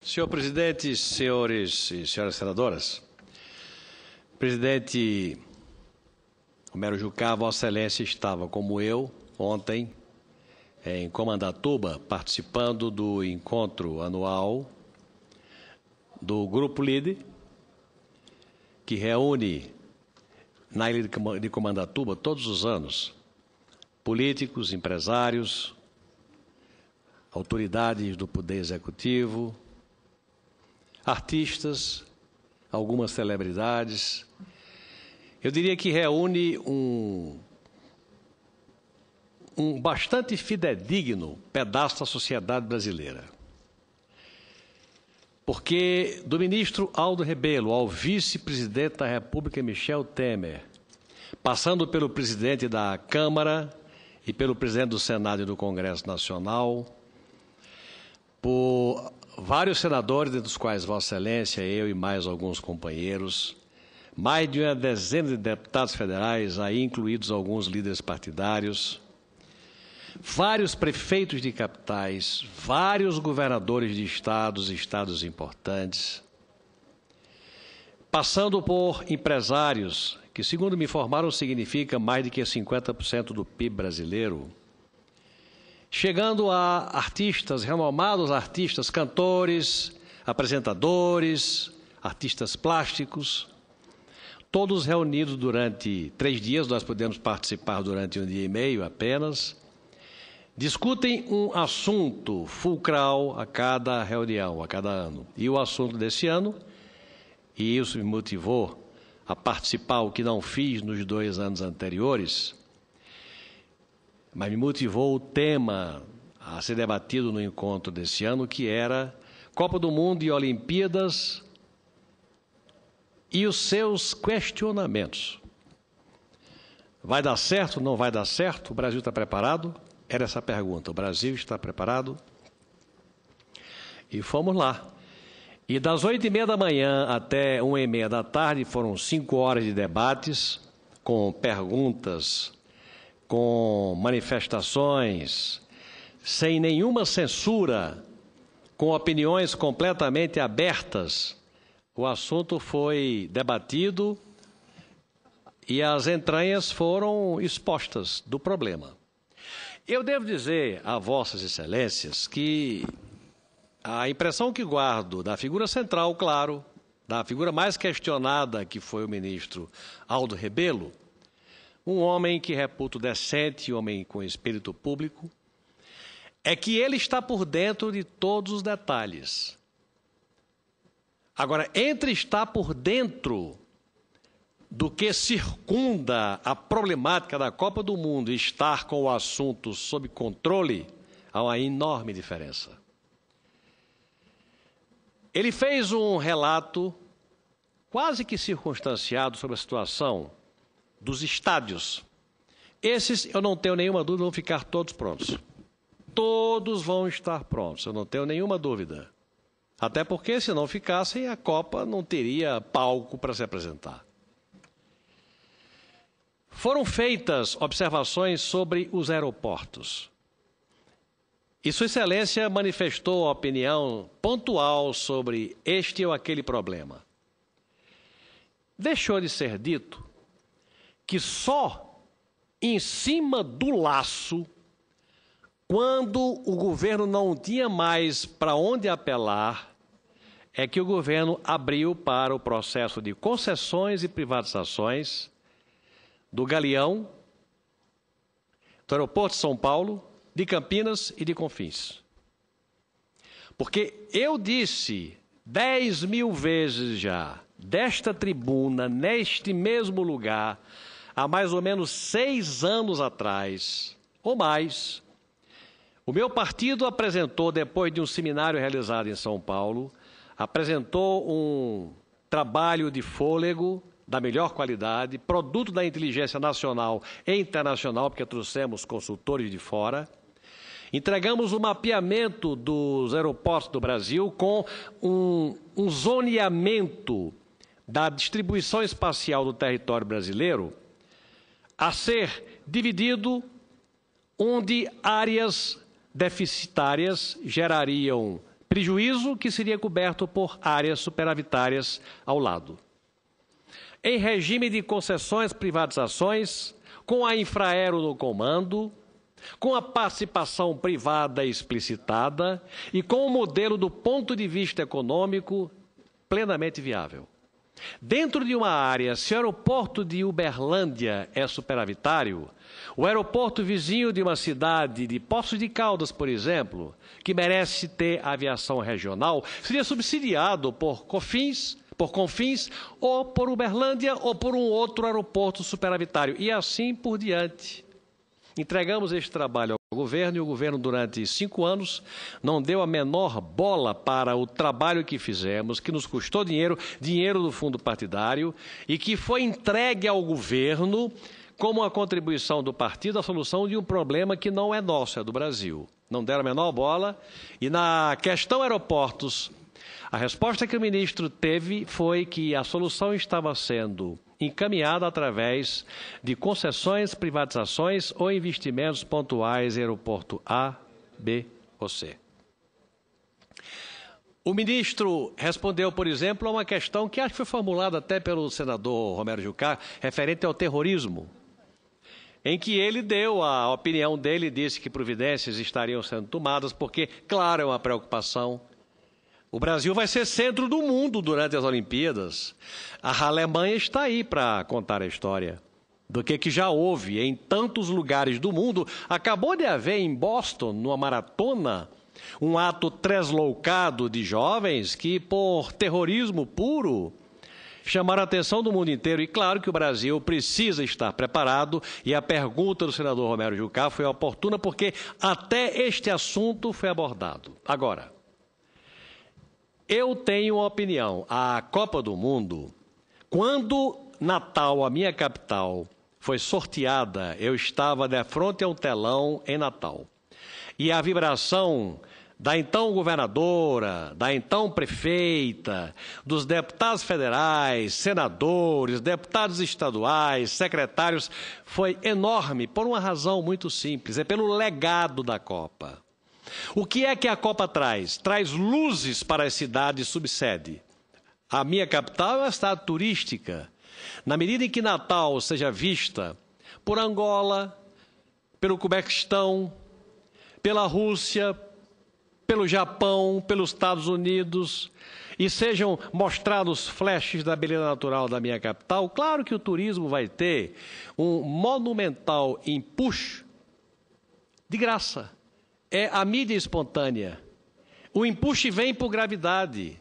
Senhor presidente, senhores e senhoras senadoras, presidente Romero Jucá, Vossa Excelência estava, como eu, ontem, em Comandatuba, participando do encontro anual do Grupo LIDE, que reúne na ilha de Comandatuba, todos os anos, políticos, empresários, autoridades do Poder Executivo, artistas, algumas celebridades. Eu diria que reúne um bastante fidedigno pedaço da sociedade brasileira. Porque do ministro Aldo Rebelo ao vice-presidente da República, Michel Temer, passando pelo presidente da Câmara e pelo presidente do Senado e do Congresso Nacional, por vários senadores, dentre os quais Vossa Excelência, eu e mais alguns companheiros, mais de uma dezena de deputados federais, aí incluídos alguns líderes partidários, vários prefeitos de capitais, vários governadores de estados importantes, passando por empresários, que, segundo me informaram, significa mais de que 50% do PIB brasileiro, chegando a artistas, renomados artistas, cantores, apresentadores, artistas plásticos, todos reunidos durante 3 dias, nós podemos participar durante 1 dia e meio apenas, discutem um assunto fulcral a cada reunião, a cada ano. E o assunto desse ano, e isso me motivou a participar, o que não fiz nos 2 anos anteriores, mas me motivou o tema a ser debatido no encontro desse ano, que era Copa do Mundo e Olimpíadas e os seus questionamentos. Vai dar certo? Não vai dar certo? O Brasil está preparado? Era essa a pergunta. O Brasil está preparado? E fomos lá. E das 8h30 da manhã até 1h30 da tarde foram 5 horas de debates, com perguntas, com manifestações, sem nenhuma censura, com opiniões completamente abertas. O assunto foi debatido e as entranhas foram expostas do problema. Eu devo dizer a Vossas Excelências que a impressão que guardo da figura central, claro, da figura mais questionada, que foi o ministro Aldo Rebelo, um homem que reputo decente, um homem com espírito público, é que ele está por dentro de todos os detalhes. Agora, entre estar por dentro do que circunda a problemática da Copa do Mundo e estar com o assunto sob controle, há uma enorme diferença. Ele fez um relato quase que circunstanciado sobre a situação dos estádios. Esses, eu não tenho nenhuma dúvida, vão ficar todos prontos. Todos vão estar prontos, eu não tenho nenhuma dúvida. Até porque, se não ficassem, a Copa não teria palco para se apresentar. Foram feitas observações sobre os aeroportos. E Sua Excelência manifestou a opinião pontual sobre este ou aquele problema. Deixou de ser dito que só em cima do laço, quando o governo não tinha mais para onde apelar, é que o governo abriu para o processo de concessões e privatizações do Galeão, do Aeroporto de São Paulo, de Campinas e de Confins. Porque eu disse 10.000 vezes já, desta tribuna, neste mesmo lugar, há mais ou menos 6 anos atrás, ou mais, o meu partido apresentou, depois de um seminário realizado em São Paulo, apresentou um trabalho de fôlego da melhor qualidade, produto da inteligência nacional e internacional, porque trouxemos consultores de fora. Entregamos o mapeamento dos aeroportos do Brasil com um zoneamento da distribuição espacial do território brasileiro a ser dividido, onde áreas deficitárias gerariam prejuízo que seria coberto por áreas superavitárias ao lado. Em regime de concessões, privatizações, com a Infraero no comando, com a participação privada explicitada e com o modelo do ponto de vista econômico plenamente viável. Dentro de uma área, se o aeroporto de Uberlândia é superavitário, o aeroporto vizinho de uma cidade de Poços de Caldas, por exemplo, que merece ter aviação regional, seria subsidiado por Confins, ou por Uberlândia, ou por um outro aeroporto superavitário, e assim por diante. Entregamos este trabalho ao governo e o governo, durante 5 anos, não deu a menor bola para o trabalho que fizemos, que nos custou dinheiro do fundo partidário e que foi entregue ao governo como uma contribuição do partido à solução de um problema que não é nosso, é do Brasil. Não deram a menor bola e na questão aeroportos, a resposta que o ministro teve foi que a solução estava sendo encaminhada através de concessões, privatizações ou investimentos pontuais em aeroporto A, B ou C. O ministro respondeu, por exemplo, a uma questão que acho que foi formulada até pelo senador Romero Jucá, referente ao terrorismo, em que ele deu a opinião dele, disse que providências estariam sendo tomadas, porque, claro, é uma preocupação. O Brasil vai ser centro do mundo durante as Olimpíadas. A Alemanha está aí para contar a história do que já houve em tantos lugares do mundo. Acabou de haver em Boston, numa maratona, um ato tresloucado de jovens que, por terrorismo puro, chamaram a atenção do mundo inteiro. E claro que o Brasil precisa estar preparado, e a pergunta do senador Romero Jucá foi oportuna, porque até este assunto foi abordado. Agora, eu tenho uma opinião. A Copa do Mundo, quando Natal, a minha capital, foi sorteada, eu estava de frente a um telão em Natal. E a vibração da então governadora, da então prefeita, dos deputados federais, senadores, deputados estaduais, secretários, foi enorme, por uma razão muito simples, é pelo legado da Copa. O que é que a Copa traz? Traz luzes para as cidades subsede. A minha capital é uma cidade turística. Na medida em que Natal seja vista por Angola, pelo Quebequistão, pela Rússia, pelo Japão, pelos Estados Unidos, e sejam mostrados flashes da beleza natural da minha capital, claro que o turismo vai ter um monumental empuxo de graça. É a mídia espontânea. O empuxo vem por gravidade.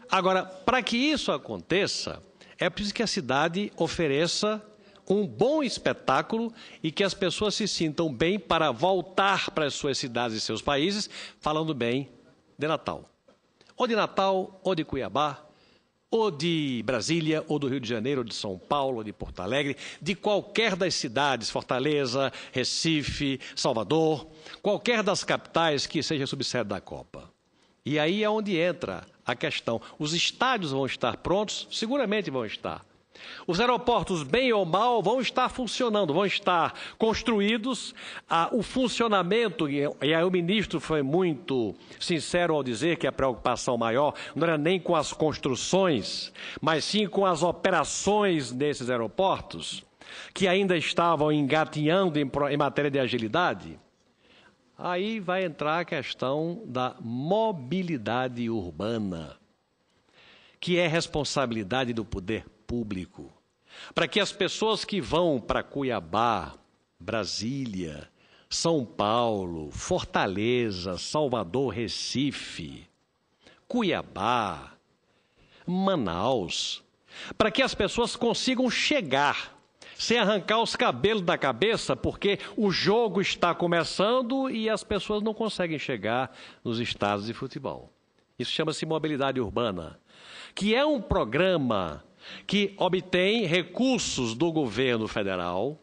Agora, para que isso aconteça, é preciso que a cidade ofereça um bom espetáculo e que as pessoas se sintam bem para voltar para as suas cidades e seus países, falando bem de Natal. Ou de Natal, ou de Cuiabá, ou de Brasília, ou do Rio de Janeiro, ou de São Paulo, ou de Porto Alegre, de qualquer das cidades, Fortaleza, Recife, Salvador, qualquer das capitais que seja subsede da Copa. E aí é onde entra a questão. Os estádios vão estar prontos? Seguramente vão estar. Os aeroportos, bem ou mal, vão estar funcionando, vão estar construídos. O funcionamento, e aí o ministro foi muito sincero ao dizer que a preocupação maior não era nem com as construções, mas sim com as operações nesses aeroportos, que ainda estavam engatinhando em matéria de agilidade. Aí vai entrar a questão da mobilidade urbana, que é responsabilidade do poder público, para que as pessoas que vão para Cuiabá, Brasília, São Paulo, Fortaleza, Salvador, Recife, Cuiabá, Manaus, para que as pessoas consigam chegar sem arrancar os cabelos da cabeça, porque o jogo está começando e as pessoas não conseguem chegar nos estádios de futebol. Isso chama-se mobilidade urbana, que é um programa que obtém recursos do governo federal.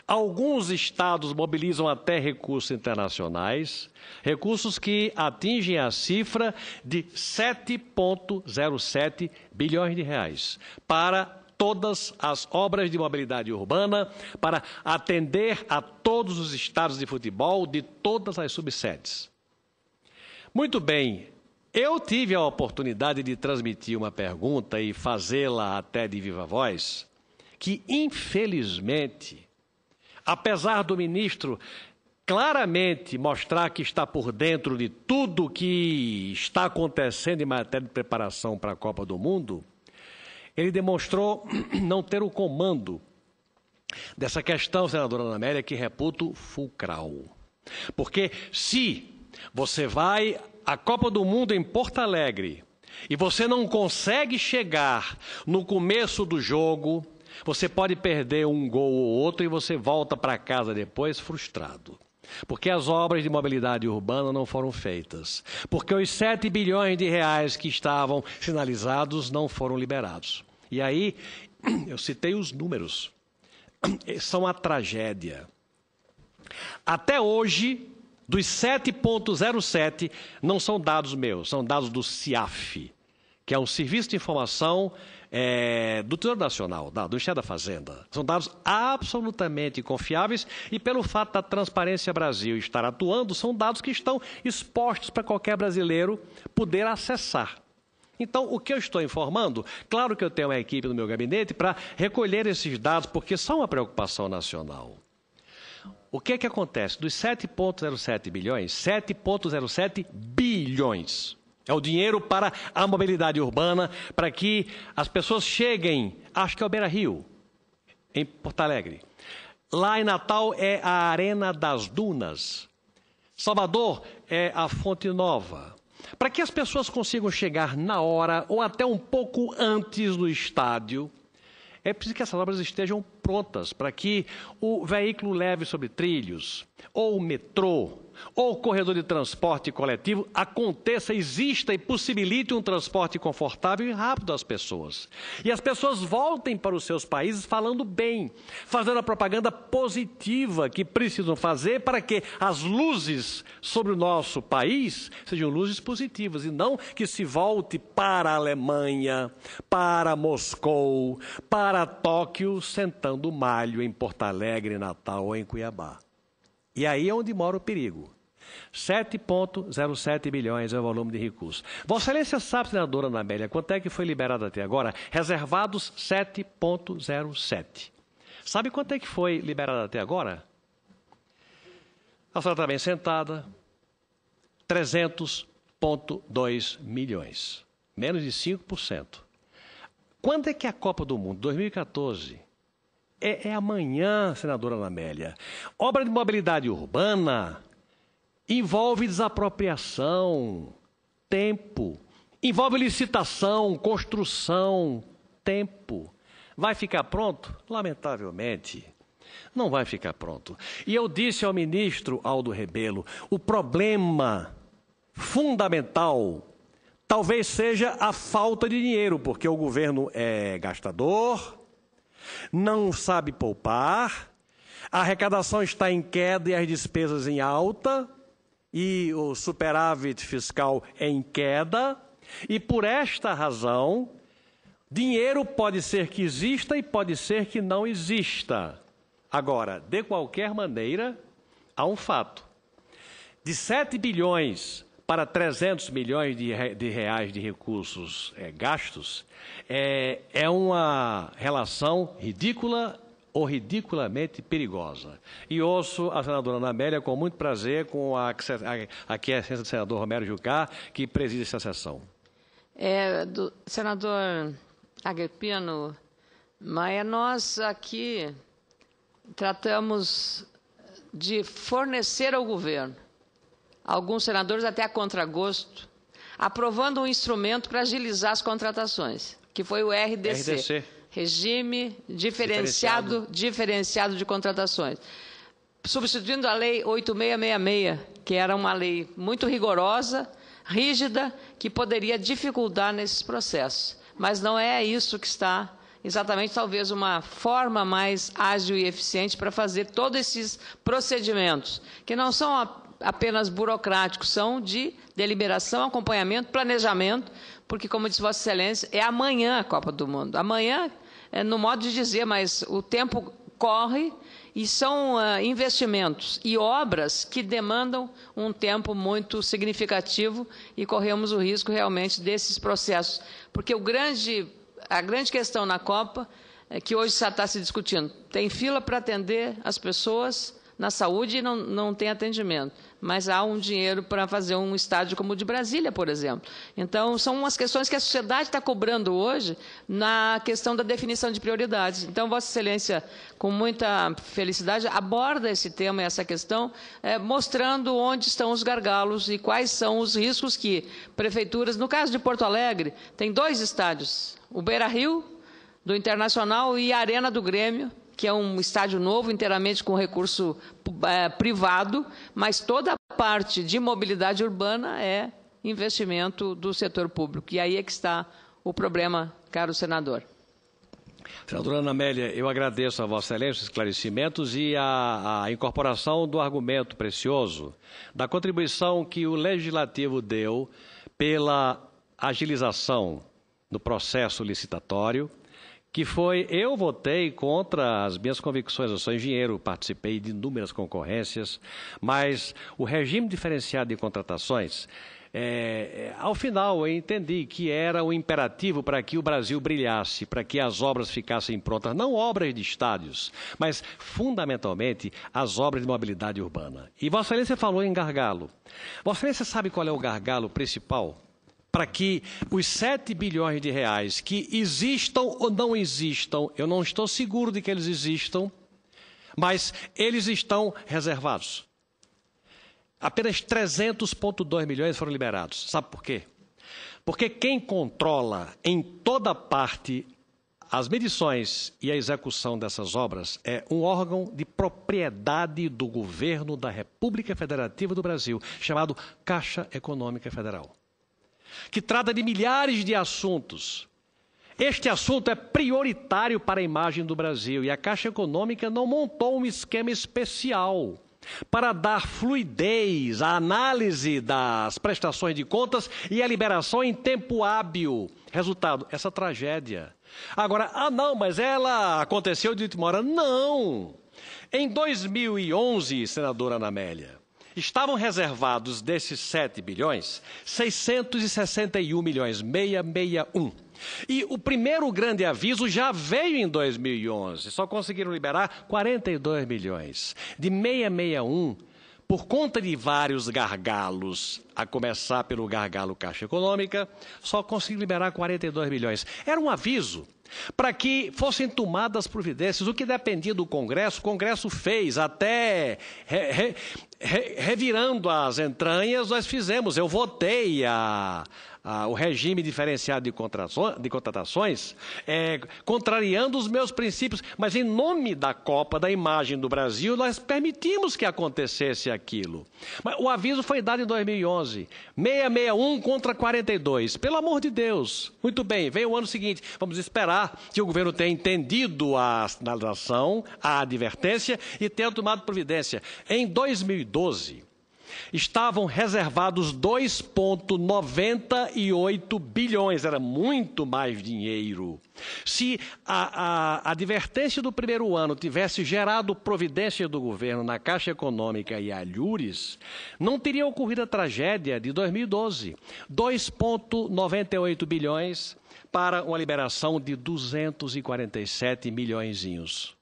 Alguns estados mobilizam até recursos internacionais, recursos que atingem a cifra de 7,07 bilhões de reais para todas as obras de mobilidade urbana, para atender a todos os estádios de futebol de todas as subsedes. Muito bem, Eu tive a oportunidade de transmitir uma pergunta e fazê-la até de viva voz, que, infelizmente, apesar do ministro claramente mostrar que está por dentro de tudo que está acontecendo em matéria de preparação para a Copa do Mundo, ele demonstrou não ter o comando dessa questão, senadora Ana Amélia, que reputo fulcral. Porque se você vai à Copa do Mundo em Porto Alegre e você não consegue chegar no começo do jogo, você pode perder um gol ou outro e você volta para casa depois frustrado. Porque as obras de mobilidade urbana não foram feitas. Porque os 7 bilhões de reais que estavam sinalizados não foram liberados. E aí, eu citei os números. São a tragédia. Até hoje, dos 7,07, não são dados meus, são dados do CIAF, que é um serviço de informação do Tesouro Nacional, do Ministério da Fazenda. São dados absolutamente confiáveis e, pelo fato da Transparência Brasil estar atuando, são dados que estão expostos para qualquer brasileiro poder acessar. Então, o que eu estou informando, claro que eu tenho uma equipe no meu gabinete para recolher esses dados, porque são uma preocupação nacional. O que acontece? Dos 7,07 bilhões, 7,07 bilhões. É o dinheiro para a mobilidade urbana, para que as pessoas cheguem, acho que é o Beira-Rio, em Porto Alegre. Lá em Natal é a Arena das Dunas. Salvador é a Fonte Nova. Para que as pessoas consigam chegar na hora ou até um pouco antes do estádio, é preciso que essas obras estejam prontas para que o veículo leve sobre trilhos, ou o metrô, ou o corredor de transporte coletivo aconteça, exista e possibilite um transporte confortável e rápido às pessoas. E as pessoas voltem para os seus países falando bem, fazendo a propaganda positiva que precisam fazer para que as luzes sobre o nosso país sejam luzes positivas e não que se volte para a Alemanha, para Moscou, para Tóquio, sentando malho em Porto Alegre, Natal ou em Cuiabá. E aí é onde mora o perigo. 7,07 bilhões é o volume de recursos. Vossa Excelência sabe, senadora Ana Amélia, quanto é que foi liberado até agora? Reservados 7,07. Sabe quanto é que foi liberado até agora? A senhora está bem sentada. 300,2 milhões. Menos de 5%. Quando é que é a Copa do Mundo? 2014. É amanhã, senadora Ana Amélia. Obra de mobilidade urbana envolve desapropriação, tempo. Envolve licitação, construção, tempo. Vai ficar pronto? Lamentavelmente, não vai ficar pronto. E eu disse ao ministro Aldo Rebelo, o problema fundamental talvez seja a falta de dinheiro, porque o governo é gastador, não sabe poupar, a arrecadação está em queda e as despesas em alta, e o superávit fiscal é em queda, e por esta razão, dinheiro pode ser que exista e pode ser que não exista. Agora, de qualquer maneira, há um fato. De 7 bilhões para 300 milhões de reais de recursos gastos, é uma relação ridícula ou ridiculamente perigosa. E ouço a senadora Ana Amélia com muito prazer, com a aquiescência do senador Romero Jucá, que preside essa sessão. Do senador Agripino Maia, nós aqui tratamos de fornecer ao governo, alguns senadores até a contragosto, aprovando um instrumento para agilizar as contratações, que foi o RDC. Regime diferenciado de contratações, substituindo a Lei 8666, que era uma lei muito rigorosa, rígida, que poderia dificultar nesses processos. Mas não é isso que está, exatamente, talvez uma forma mais ágil e eficiente para fazer todos esses procedimentos, que não são apenas burocráticos, são de deliberação, acompanhamento, planejamento, porque, como disse Vossa Excelência, é amanhã a Copa do Mundo. Amanhã, no modo de dizer, mas o tempo corre e são investimentos e obras que demandam um tempo muito significativo e corremos o risco realmente desses processos. Porque a grande questão na Copa é que hoje já está se discutindo. Tem fila para atender as pessoas na saúde e não tem atendimento. Mas há um dinheiro para fazer um estádio como o de Brasília, por exemplo. Então, são umas questões que a sociedade está cobrando hoje na questão da definição de prioridades. Então, Vossa Excelência, com muita felicidade, aborda esse tema e essa questão, mostrando onde estão os gargalos e quais são os riscos que prefeituras... No caso de Porto Alegre, tem 2 estádios, o Beira-Rio, do Internacional, e a Arena do Grêmio, que é um estádio novo, inteiramente com recurso privado, mas toda a parte de mobilidade urbana é investimento do setor público. E aí é que está o problema, caro senador. Senadora Ana Amélia, eu agradeço a Vossa Excelência os esclarecimentos e a incorporação do argumento precioso, da contribuição que o Legislativo deu pela agilização do processo licitatório, que foi, eu votei contra as minhas convicções, eu sou engenheiro, participei de inúmeras concorrências, mas o regime diferenciado de contratações, ao final eu entendi que era o imperativo para que o Brasil brilhasse, para que as obras ficassem prontas, não obras de estádios, mas fundamentalmente as obras de mobilidade urbana. E Vossa Excelência falou em gargalo. Vossa Excelência sabe qual é o gargalo principal? Para que os 7 bilhões de reais que existam ou não existam, eu não estou seguro de que eles existam, mas eles estão reservados. Apenas 300,2 milhões foram liberados. Sabe por quê? Porque quem controla em toda parte as medições e a execução dessas obras é um órgão de propriedade do governo da República Federativa do Brasil, chamado Caixa Econômica Federal, que trata de milhares de assuntos. Este assunto é prioritário para a imagem do Brasil e a Caixa Econômica não montou um esquema especial para dar fluidez à análise das prestações de contas e a liberação em tempo hábil. Resultado, essa tragédia. Agora, não, mas ela aconteceu de última hora. Não! Em 2011, senadora Ana Amélia, estavam reservados desses 7 bilhões, 661 milhões, 661. E o primeiro grande aviso já veio em 2011, só conseguiram liberar 42 milhões. De 661, por conta de vários gargalos, a começar pelo gargalo Caixa Econômica, só conseguiram liberar 42 milhões. Era um aviso para que fossem tomadas providências, o que dependia do Congresso, o Congresso fez, até revirando as entranhas, nós fizemos. Eu votei o regime diferenciado de contratações, contrariando os meus princípios, mas em nome da Copa, da imagem do Brasil, nós permitimos que acontecesse aquilo. Mas o aviso foi dado em 2011, 661 contra 42, pelo amor de Deus. Muito bem, vem o ano seguinte, vamos esperar que o governo tenha entendido a sinalização, a advertência e tenha tomado providência. Em 2012, estavam reservados 2,98 bilhões, era muito mais dinheiro. Se a advertência do primeiro ano tivesse gerado providência do governo na Caixa Econômica e alhures, não teria ocorrido a tragédia de 2012. 2,98 bilhões para uma liberação de 247 milhõezinhos.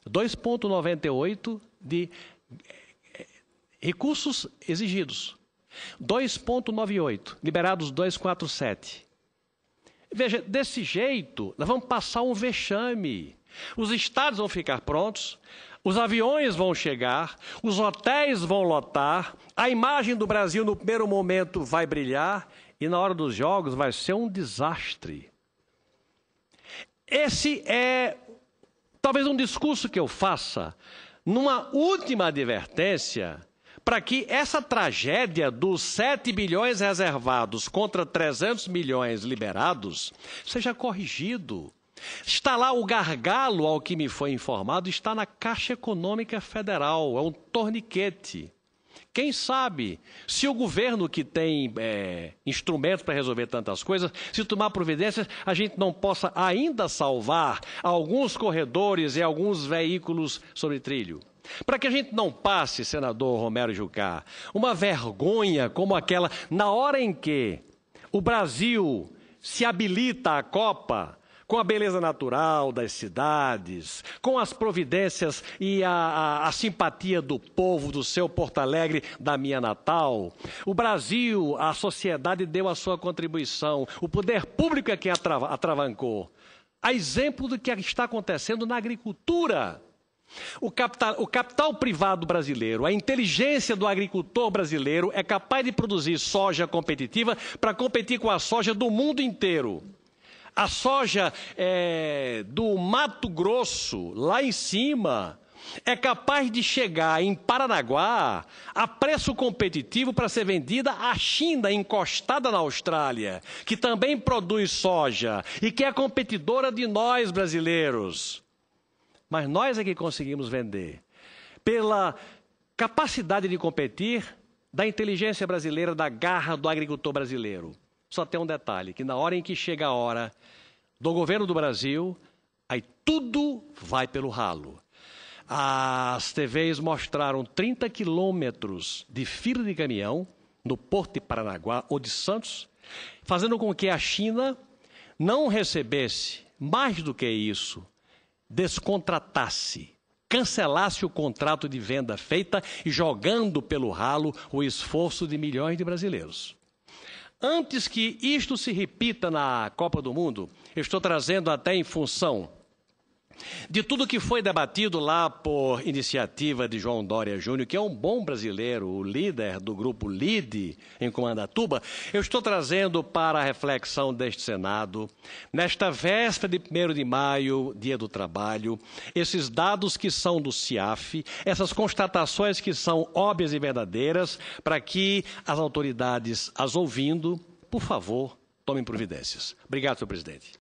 2,98 de recursos exigidos, 2,98, liberados 247. Veja, desse jeito, nós vamos passar um vexame. Os estádios vão ficar prontos, os aviões vão chegar, os hotéis vão lotar, a imagem do Brasil no primeiro momento vai brilhar e na hora dos jogos vai ser um desastre. Esse é talvez um discurso que eu faça numa última advertência para que essa tragédia dos 7 bilhões reservados contra 300 milhões liberados seja corrigido. Está lá o gargalo, ao que me foi informado, está na Caixa Econômica Federal, é um torniquete quem sabe, se o governo que tem instrumentos para resolver tantas coisas, se tomar providências, a gente não possa ainda salvar alguns corredores e alguns veículos sobre trilho. Para que a gente não passe, senador Romero Jucá, uma vergonha como aquela, na hora em que o Brasil se habilita à Copa, com a beleza natural das cidades, com as providências e a simpatia do povo do seu Porto Alegre, da minha Natal. O Brasil, a sociedade deu a sua contribuição, o poder público é quem atravancou. A exemplo do que está acontecendo na agricultura. O capital privado brasileiro, a inteligência do agricultor brasileiro é capaz de produzir soja competitiva para competir com a soja do mundo inteiro. A soja do Mato Grosso, lá em cima, é capaz de chegar em Paranaguá a preço competitivo para ser vendida à China, encostada na Austrália, que também produz soja e que é competidora de nós brasileiros. Mas nós é que conseguimos vender. Pela capacidade de competir da inteligência brasileira, da garra do agricultor brasileiro. Só tem um detalhe, que na hora em que chega a hora do governo do Brasil, aí tudo vai pelo ralo. As TVs mostraram 30 quilômetros de fila de caminhão no Porto de Paranaguá ou de Santos, fazendo com que a China não recebesse, mais do que isso, descontratasse, cancelasse o contrato de venda feita e jogando pelo ralo o esforço de milhões de brasileiros. Antes que isto se repita na Copa do Mundo, eu estou trazendo até em função de tudo que foi debatido lá por iniciativa de João Dória Júnior, que é um bom brasileiro, o líder do grupo LIDE em Comandatuba, eu estou trazendo para a reflexão deste Senado, nesta véspera de 1º de maio, Dia do Trabalho, esses dados que são do CIAF, essas constatações que são óbvias e verdadeiras, para que as autoridades, as ouvindo, por favor, tomem providências. Obrigado, senhor presidente.